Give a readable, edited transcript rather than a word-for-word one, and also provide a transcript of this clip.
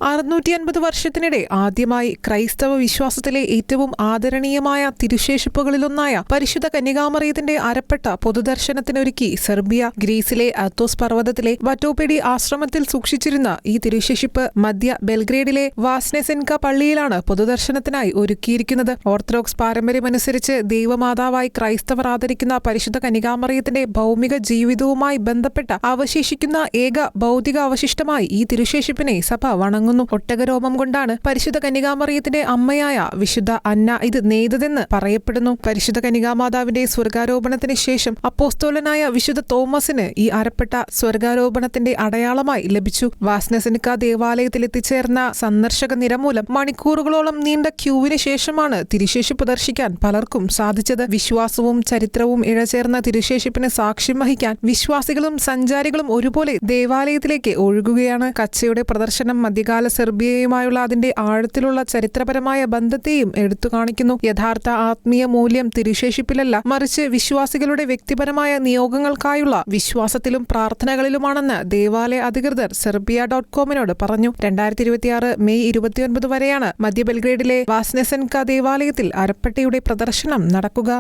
650 വർഷത്തിനിടെ ആദ്യമായി ക്രൈസ്തവ വിശ്വാസത്തിലെ ഏറ്റവും ആദരണീയമായ തിരുശേഷിപ്പുകളിലൊന്നായ പരിശുദ്ധ കന്യകാമറിയത്തിന്റെ അരപ്പട്ട പൊതുദർശനത്തിനൊരുക്കി സെർബിയ ഗ്രീസിലെ അത്തോസ് പർവ്വതത്തിലെ വറ്റോപെഡി ആശ്രമത്തിൽ സൂക്ഷിച്ചിരുന്ന ഈ തിരുശേഷിപ്പ് മധ്യ ബെൽഗ്രേഡിലെ വാസ്നെസെൻക പള്ളിയിലാണ് പൊതുദർശനത്തിനായി ഒരുക്കിയിരിക്കുന്നത്. ഓർത്തഡോക്സ് പാരമ്പര്യമനുസരിച്ച് ദൈവമാതാവായി ക്രൈസ്തവർ ആദരിക്കുന്ന പരിശുദ്ധ കന്യകാമറിയത്തിന്റെ ഭൗമിക ജീവിതവുമായി ബന്ധപ്പെട്ട അവശേഷിക്കുന്ന ഏക ഭൗതിക അവശിഷ്ടമായി ഈ തിരുശേഷിപ്പിനെ സഭ വണങ്ങുന്നു. ഒട്ടകരോമം കൊണ്ടാണ് പരിശുദ്ധ കന്യകാമറിയത്തിന്റെ അമ്മയായ വിശുദ്ധ അന്ന ഇത് നെയ്തതെന്ന് പറയപ്പെടുന്നു. പരിശുദ്ധ കന്യകാമാതാവിന്റെ സ്വർഗാരോപണത്തിന് ശേഷം അപ്പോസ്തോലനായ വിശുദ്ധ തോമസിന് ഈ അരപ്പട്ട സ്വർഗാരോപണത്തിന്റെ അടയാളമായി ലഭിച്ചു. വാസ്നെസെൻക ദേവാലയത്തിൽ എത്തിച്ചേർന്ന സന്ദർശക നിര മൂലം മണിക്കൂറുകളോളം നീണ്ട ക്യൂവിന് ശേഷമാണ് തിരുശേഷിപ്പ് ദർശിക്കാൻ പലർക്കും സാധിച്ചത്. വിശ്വാസവും ചരിത്രവും ഇഴചേർന്ന തിരുശേഷിപ്പിന് സാക്ഷ്യം വഹിക്കാൻ വിശ്വാസികളും സഞ്ചാരികളും ഒരുപോലെ ദേവാലയത്തിലേക്ക് ഒഴുകുകയാണ്. കച്ചയുടെ പ്രദർശനം മധ്യകാല സെർബിയയുമായുള്ള അതിന്റെ ആഴത്തിലുള്ള ചരിത്രപരമായ ബന്ധത്തെയും എടുത്തു കാണിക്കുന്നു. യഥാർത്ഥ ആത്മീയ മൂല്യം തിരുശേഷിപ്പിലല്ല, മറിച്ച് വിശ്വാസികളുടെ വ്യക്തിപരമായ നിയോഗങ്ങൾക്കായുള്ള വിശ്വാസത്തിലും പ്രാർത്ഥനകളിലുമാണെന്ന് ദേവാലയ അധികൃതർ സെർബിയ.com പറഞ്ഞു. 2026 മെയ് 29 വരെയാണ് മധ്യ ബെൽഗ്രേഡിലെ വാസ്നെസെൻക ദേവാലയത്തിൽ അരപ്പട്ടയുടെ പ്രദർശനം നടക്കുക.